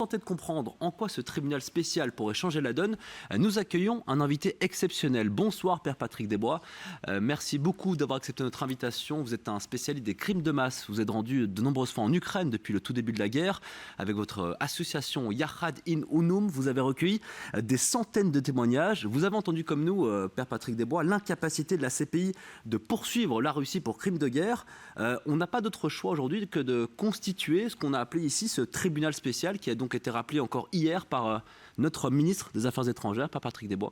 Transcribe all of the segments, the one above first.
tenter de comprendre en quoi ce tribunal spécial pourrait changer la donne, nous accueillons un invité exceptionnel. Bonsoir Père Patrick Desbois. Merci beaucoup d'avoir accepté notre invitation. Vous êtes un spécialiste des crimes de masse. Vous êtes rendu de nombreuses fois en Ukraine depuis le tout début de la guerre. Avec votre association Yachad in Unum, vous avez recueilli des centaines de témoignages. Vous avez entendu comme nous, Père Patrick Desbois, l'incapacité de la CPI de poursuivre la Russie pour crimes de guerre. On n'a pas d'autre choix aujourd'hui que de constituer ce qu'on a appelé ici ce tribunal spécial qui a donc été rappelé encore hier par notre ministre des Affaires étrangères, Père Patrick Desbois.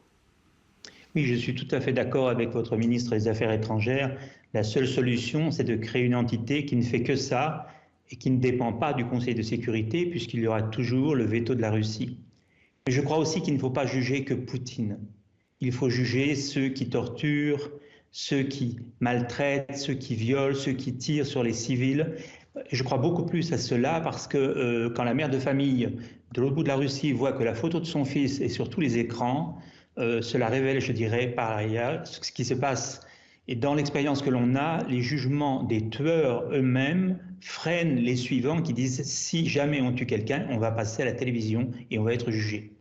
Oui, je suis tout à fait d'accord avec votre ministre des Affaires étrangères. La seule solution, c'est de créer une entité qui ne fait que ça et qui ne dépend pas du Conseil de sécurité puisqu'il y aura toujours le veto de la Russie. Mais je crois aussi qu'il ne faut pas juger que Poutine. Il faut juger ceux qui torturent, ceux qui maltraitent, ceux qui violent, ceux qui tirent sur les civils. Je crois beaucoup plus à cela parce que quand la mère de famille de l'autre bout de la Russie voit que la photo de son fils est sur tous les écrans, cela révèle, je dirais, par ailleurs, ce qui se passe. Et dans l'expérience que l'on a, les jugements des tueurs eux-mêmes freinent les suivants qui disent « si jamais on tue quelqu'un, on va passer à la télévision et on va être jugé ».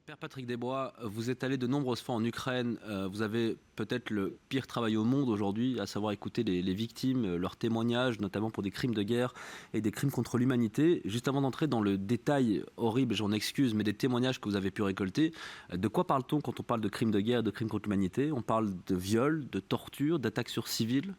Père Patrick Desbois, vous êtes allé de nombreuses fois en Ukraine. Vous avez peut-être le pire travail au monde aujourd'hui, à savoir écouter les victimes, leurs témoignages, notamment pour des crimes de guerre et des crimes contre l'humanité. Juste avant d'entrer dans le détail horrible, j'en excuse, mais des témoignages que vous avez pu récolter, de quoi parle-t-on quand on parle de crimes de guerre et de crimes contre l'humanité? On parle de viol, de torture, d'attaques sur civils?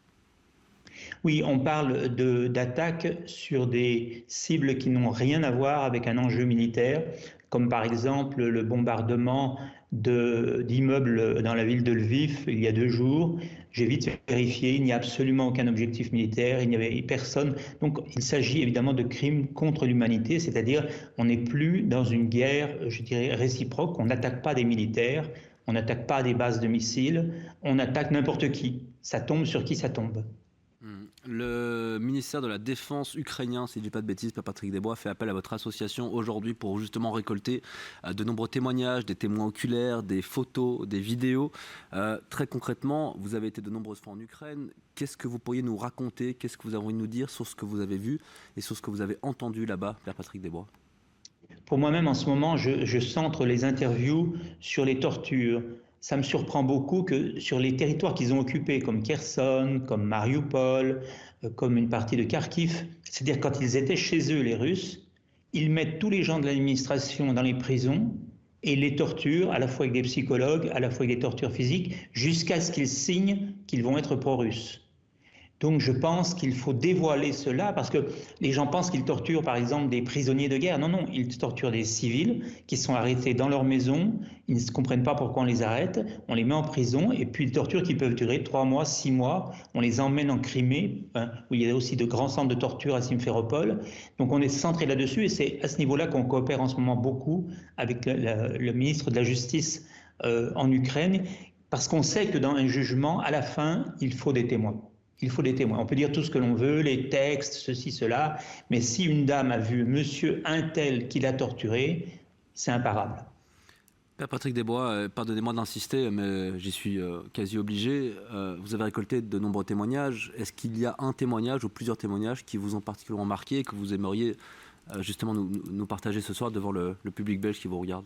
Oui, on parle d'attaques sur des cibles qui n'ont rien à voir avec un enjeu militaire, comme par exemple le bombardement d'immeubles dans la ville de Lviv il y a 2 jours. J'ai vite vérifié, il n'y a absolument aucun objectif militaire, il n'y avait personne. Donc il s'agit évidemment de crimes contre l'humanité, c'est-à-dire on n'est plus dans une guerre, je dirais, réciproque, on n'attaque pas des militaires, on n'attaque pas des bases de missiles, on attaque n'importe qui. Ça tombe sur qui ça tombe. Le ministère de la Défense ukrainien, si je ne dis pas de bêtises, Père Patrick Desbois, fait appel à votre association aujourd'hui pour justement récolter de nombreux témoignages, des témoins oculaires, des photos, des vidéos. Très concrètement, vous avez été de nombreuses fois en Ukraine. Qu'est-ce que vous pourriez nous raconter? Qu'est-ce que vous avez envie de nous dire sur ce que vous avez vu et sur ce que vous avez entendu là-bas, Père Patrick Desbois? Pour moi-même, en ce moment, je centre les interviews sur les tortures. Ça me surprend beaucoup que sur les territoires qu'ils ont occupés, comme Kherson, comme Mariupol, comme une partie de Kharkiv, c'est-à-dire quand ils étaient chez eux, les Russes, ils mettent tous les gens de l'administration dans les prisons et les torturent, à la fois avec des psychologues, à la fois avec des tortures physiques, jusqu'à ce qu'ils signent qu'ils vont être pro-russes. Donc je pense qu'il faut dévoiler cela parce que les gens pensent qu'ils torturent par exemple des prisonniers de guerre. Non, non, ils torturent des civils qui sont arrêtés dans leur maison, ils ne comprennent pas pourquoi on les arrête, on les met en prison et puis des tortures qui peuvent durer 3 mois, 6 mois, on les emmène en Crimée, où il y a aussi de grands centres de torture à Simferopol. Donc on est centré là-dessus et c'est à ce niveau-là qu'on coopère en ce moment beaucoup avec le ministre de la Justice en Ukraine parce qu'on sait que dans un jugement, à la fin, il faut des témoins. Il faut des témoins. On peut dire tout ce que l'on veut, les textes, ceci, cela, mais si une dame a vu monsieur un tel qui l'a torturé, c'est imparable. Père Patrick Desbois, pardonnez-moi d'insister, mais j'y suis quasi obligé. Vous avez récolté de nombreux témoignages. Est-ce qu'il y a un témoignage ou plusieurs témoignages qui vous ont particulièrement marqué et que vous aimeriez justement nous partager ce soir devant le public belge qui vous regarde?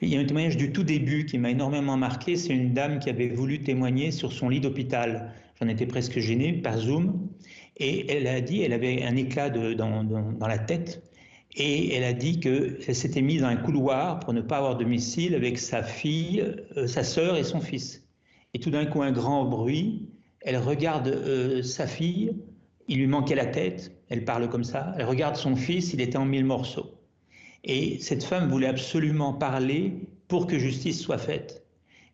Il y a un témoignage du tout début qui m'a énormément marqué. C'est une dame qui avait voulu témoigner sur son lit d'hôpital. J'en étais presque gêné par Zoom. Et elle a dit, elle avait un éclat dans la tête. Et elle a dit qu'elle s'était mise dans un couloir pour ne pas avoir de missile avec sa fille, sa sœur et son fils. Et tout d'un coup, un grand bruit. Elle regarde sa fille, il lui manquait la tête. Elle parle comme ça. Elle regarde son fils, il était en 1000 morceaux. Et cette femme voulait absolument parler pour que justice soit faite.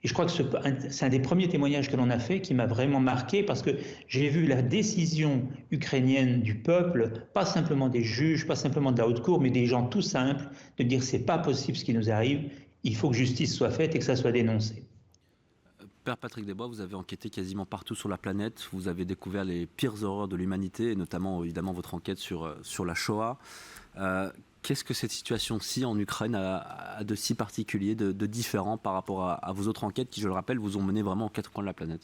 Et je crois que c'est un des premiers témoignages que l'on a fait qui m'a vraiment marqué parce que j'ai vu la décision ukrainienne du peuple, pas simplement des juges, pas simplement de la haute cour, mais des gens tout simples, de dire c'est pas possible ce qui nous arrive, il faut que justice soit faite et que ça soit dénoncé. Père Patrick Desbois, vous avez enquêté quasiment partout sur la planète, vous avez découvert les pires horreurs de l'humanité, et notamment évidemment votre enquête sur la Shoah. Qu'est-ce que cette situation-ci en Ukraine a de si particulier, de différent par rapport à vos autres enquêtes qui, je le rappelle, vous ont mené vraiment aux 4 coins de la planète?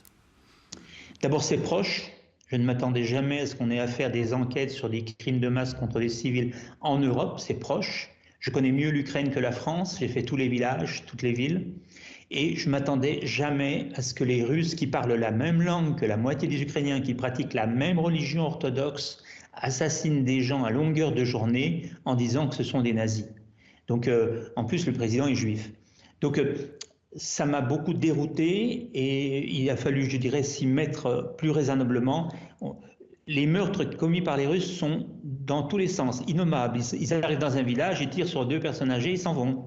D'abord, c'est proche. Je ne m'attendais jamais à ce qu'on ait à faire des enquêtes sur des crimes de masse contre des civils en Europe, c'est proche. Je connais mieux l'Ukraine que la France, j'ai fait tous les villages, toutes les villes. Et je ne m'attendais jamais à ce que les Russes qui parlent la même langue que la moitié des Ukrainiens, qui pratiquent la même religion orthodoxe, assassinent des gens à longueur de journée en disant que ce sont des nazis. Donc, en plus, le président est juif. Donc, ça m'a beaucoup dérouté et il a fallu, je dirais, s'y mettre plus raisonnablement. Les meurtres commis par les Russes sont dans tous les sens, innommables. Ils arrivent dans un village, ils tirent sur 2 personnes âgées, ils s'en vont.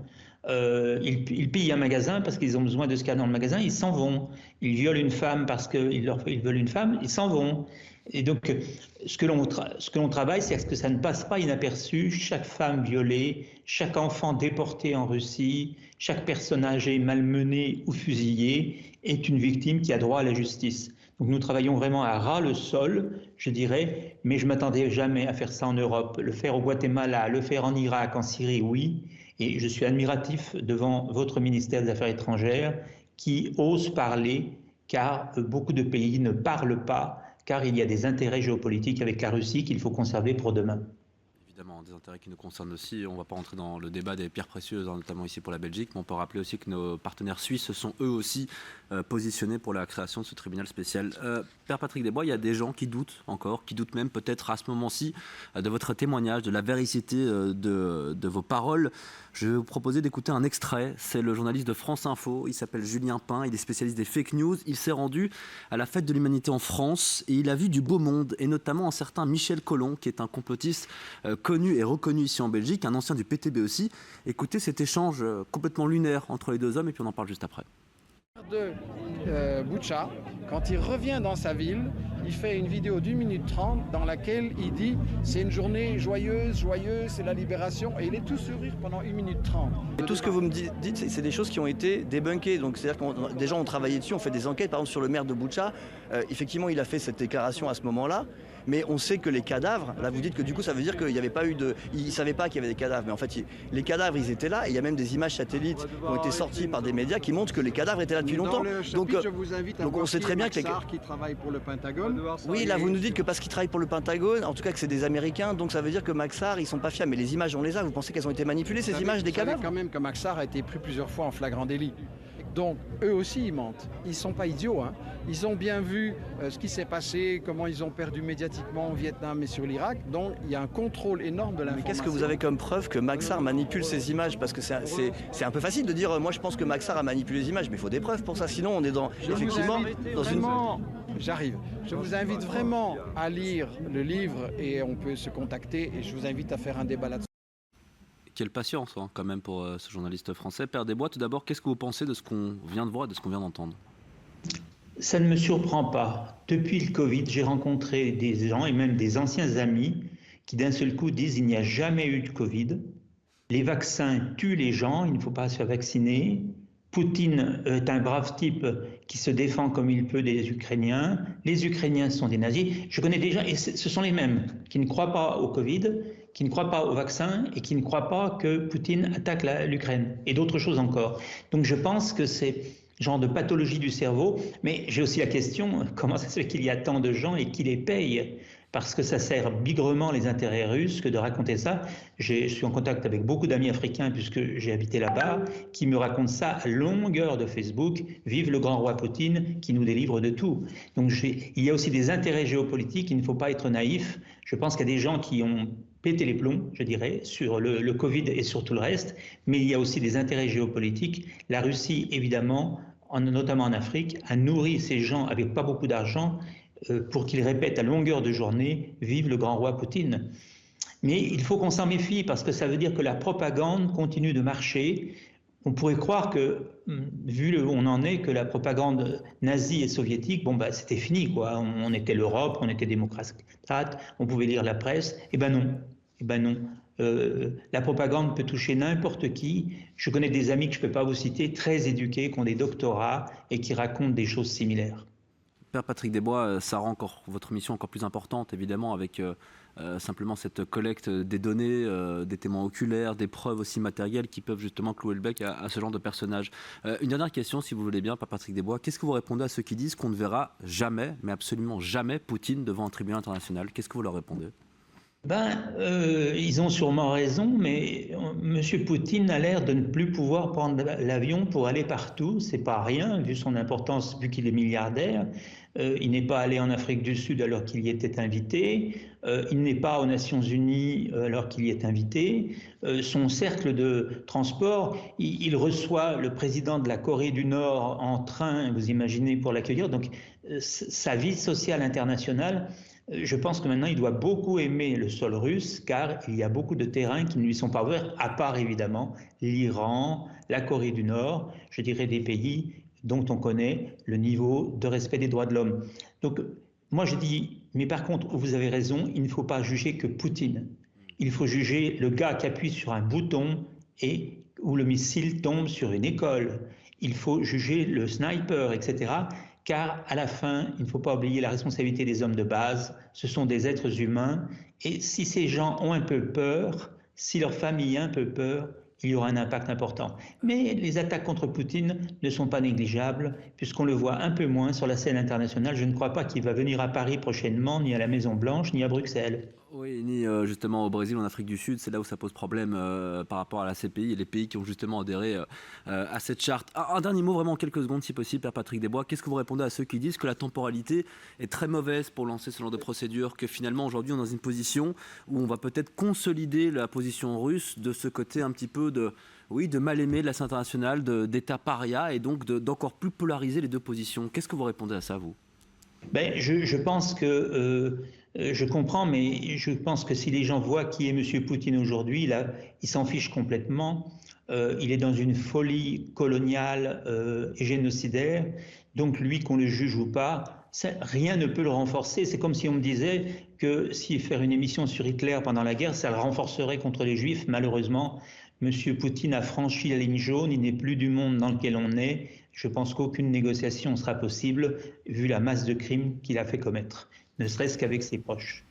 Ils pillent un magasin parce qu'ils ont besoin de ce qu'il y a dans le magasin, ils s'en vont. Ils violent une femme parce qu'ils veulent une femme, ils s'en vont. Et donc, ce que l'on travaille, c'est que ça ne passe pas inaperçu. Chaque femme violée, chaque enfant déporté en Russie, chaque personne âgée malmenée ou fusillée est une victime qui a droit à la justice. Donc nous travaillons vraiment à ras le sol, je dirais, mais je ne m'attendais jamais à faire ça en Europe. Le faire au Guatemala, le faire en Irak, en Syrie, oui. Et je suis admiratif devant votre ministère des Affaires étrangères qui ose parler, car beaucoup de pays ne parlent pas, car il y a des intérêts géopolitiques avec la Russie qu'il faut conserver pour demain. Évidemment, des intérêts qui nous concernent aussi. On ne va pas rentrer dans le débat des pierres précieuses, notamment ici pour la Belgique, mais on peut rappeler aussi que nos partenaires suisses se sont eux aussi positionnés pour la création de ce tribunal spécial. Père Patrick Desbois, il y a des gens qui doutent encore, qui doutent même peut-être à ce moment-ci de votre témoignage, de la véracité de vos paroles. Je vais vous proposer d'écouter un extrait. C'est le journaliste de France Info. Il s'appelle Julien Pain. Il est spécialiste des fake news. Il s'est rendu à la fête de l'humanité en France et il a vu du beau monde, et notamment un certain Michel Collomb, qui est un complotiste connu et reconnu ici en Belgique, un ancien du PTB aussi. Écoutez cet échange complètement lunaire entre les deux hommes et puis on en parle juste après. De Boutcha, quand il revient dans sa ville, il fait une vidéo d'1 minute 30 dans laquelle il dit c'est une journée joyeuse, c'est la libération, et il est tout sourire pendant 1 minute 30. Et tout ce que vous me dites, c'est des choses qui ont été débunkées. Donc c'est-à-dire que des gens ont travaillé dessus, ont fait des enquêtes, par exemple sur le maire de Boutcha. Effectivement, il a fait cette déclaration à ce moment-là. Mais on sait que les cadavres, là vous dites que du coup ça veut dire qu'il n'y avait pas eu de... Ils ne savaient pas qu'il y avait des cadavres, mais en fait les cadavres ils étaient là et il y a même des images satellites qui ont été sorties par des médias qui montrent que les cadavres étaient là depuis longtemps. Donc je vous invite à voir on sait très bien que qui travaille pour le Pentagone. Oui, là vous nous dites que parce qu'ils travaillent pour le Pentagone, en tout cas que c'est des Américains, donc ça veut dire que Maxar ils sont pas fiables. Mais les images on les a, vous pensez qu'elles ont été manipulées ces images des cadavres? Vous savez quand même que Maxar a été pris plusieurs fois en flagrant délit. Donc eux aussi ils mentent, ils ne sont pas idiots, hein. Ils ont bien vu ce qui s'est passé, comment ils ont perdu médiatiquement au Vietnam et sur l'Irak, donc il y a un contrôle énorme de l'information. Mais qu'est-ce que vous avez comme preuve que Maxar manipule ces images? Parce que c'est un peu facile de dire moi je pense que Maxar a manipulé les images, mais il faut des preuves pour ça, sinon on est J'arrive. Je vous invite vraiment à lire le livre et on peut se contacter et je vous invite à faire un débat là-dessus. Quelle patience quand même pour ce journaliste français. Père Desbois, tout d'abord, qu'est-ce que vous pensez de ce qu'on vient de voir et de ce qu'on vient d'entendre? Ça ne me surprend pas. Depuis le Covid, j'ai rencontré des gens et même des anciens amis qui d'un seul coup disent il n'y a jamais eu de Covid. Les vaccins tuent les gens, il ne faut pas se faire vacciner. Poutine est un brave type qui se défend comme il peut des Ukrainiens. Les Ukrainiens sont des nazis. Je connais des gens, et ce sont les mêmes, qui ne croient pas au Covid, qui ne croient pas au vaccin et qui ne croient pas que Poutine attaque l'Ukraine et d'autres choses encore. Donc je pense que c'est genre de pathologie du cerveau. Mais j'ai aussi la question, comment ça se fait qu'il y a tant de gens et qui les payent? Parce que ça sert bigrement les intérêts russes que de raconter ça. Je suis en contact avec beaucoup d'amis africains puisque j'ai habité là-bas, qui me racontent ça à longueur de Facebook. Vive le grand roi Poutine qui nous délivre de tout. Donc il y a aussi des intérêts géopolitiques, il ne faut pas être naïf. Je pense qu'il y a des gens qui ont pété les plombs, je dirais, sur le Covid et sur tout le reste, mais il y a aussi des intérêts géopolitiques. La Russie, évidemment, notamment en Afrique, a nourri ces gens avec pas beaucoup d'argent pour qu'ils répètent à longueur de journée « Vive le grand roi Poutine ». Mais il faut qu'on s'en méfie parce que ça veut dire que la propagande continue de marcher. On pourrait croire que, vu où on en est, que la propagande nazie et soviétique, c'était fini, quoi. On était l'Europe, on était démocrate, on pouvait lire la presse. Eh ben non, la propagande peut toucher n'importe qui. Je connais des amis que je ne peux pas vous citer, très éduqués, qui ont des doctorats et qui racontent des choses similaires. Père Patrick Desbois, ça rend votre mission encore plus importante, évidemment, avec simplement cette collecte des données, des témoins oculaires, des preuves aussi matérielles qui peuvent justement clouer le bec à ce genre de personnages. Une dernière question, si vous voulez bien, Patrick Desbois. Qu'est-ce que vous répondez à ceux qui disent qu'on ne verra jamais, mais absolument jamais, Poutine devant un tribunal international? Qu'est-ce que vous leur répondez? Ils ont sûrement raison, mais M. Poutine a l'air de ne plus pouvoir prendre l'avion pour aller partout. C'est pas rien, vu son importance, vu qu'il est milliardaire. Il n'est pas allé en Afrique du Sud alors qu'il y était invité. Il n'est pas aux Nations Unies alors qu'il y est invité. Son cercle de transport, il reçoit le président de la Corée du Nord en train, vous imaginez, pour l'accueillir. Donc, sa vie sociale internationale, je pense que maintenant, il doit beaucoup aimer le sol russe, car il y a beaucoup de terrains qui ne lui sont pas ouverts, à part évidemment l'Iran, la Corée du Nord, je dirais des pays dont on connaît le niveau de respect des droits de l'homme. Donc, moi je dis, mais par contre, vous avez raison, il ne faut pas juger que Poutine. Il faut juger le gars qui appuie sur un bouton et où le missile tombe sur une école. Il faut juger le sniper, etc., car à la fin, il ne faut pas oublier la responsabilité des hommes de base, ce sont des êtres humains, et si ces gens ont un peu peur, si leur famille a un peu peur, il y aura un impact important. Mais les attaques contre Poutine ne sont pas négligeables, puisqu'on le voit un peu moins sur la scène internationale. Je ne crois pas qu'il va venir à Paris prochainement, ni à la Maison-Blanche, ni à Bruxelles. Oui, ni justement au Brésil, en Afrique du Sud, c'est là où ça pose problème par rapport à la CPI et les pays qui ont justement adhéré à cette charte. Un dernier mot, vraiment en quelques secondes, si possible, Père Patrick Desbois. Qu'est-ce que vous répondez à ceux qui disent que la temporalité est très mauvaise pour lancer ce genre de procédure, que finalement aujourd'hui on est dans une position où on va peut-être consolider la position russe de ce côté un petit peu de mal aimé de la scène internationale, d'État paria, et donc d'encore plus polariser les deux positions. Qu'est-ce que vous répondez à ça, vous? Je pense que je comprends, mais je pense que si les gens voient qui est M. Poutine aujourd'hui, là, il s'en fiche complètement. Il est dans une folie coloniale et génocidaire. Donc lui, qu'on le juge ou pas, rien ne peut le renforcer. C'est comme si on me disait que si faire une émission sur Hitler pendant la guerre, ça le renforcerait contre les Juifs. Malheureusement, M. Poutine a franchi la ligne jaune. Il n'est plus du monde dans lequel on est. Je pense qu'aucune négociation sera possible vu la masse de crimes qu'il a fait commettre, ne serait-ce qu'avec ses proches.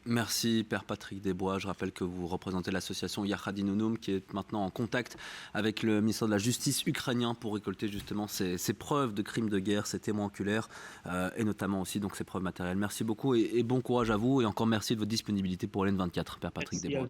Merci Père Patrick Desbois. Je rappelle que vous représentez l'association Yachad Hinunum qui est maintenant en contact avec le ministère de la Justice ukrainien pour récolter justement ces preuves de crimes de guerre, ces témoins oculaires et notamment aussi donc ces preuves matérielles. Merci beaucoup et bon courage à vous et encore merci de votre disponibilité pour LN24, Père Patrick Desbois.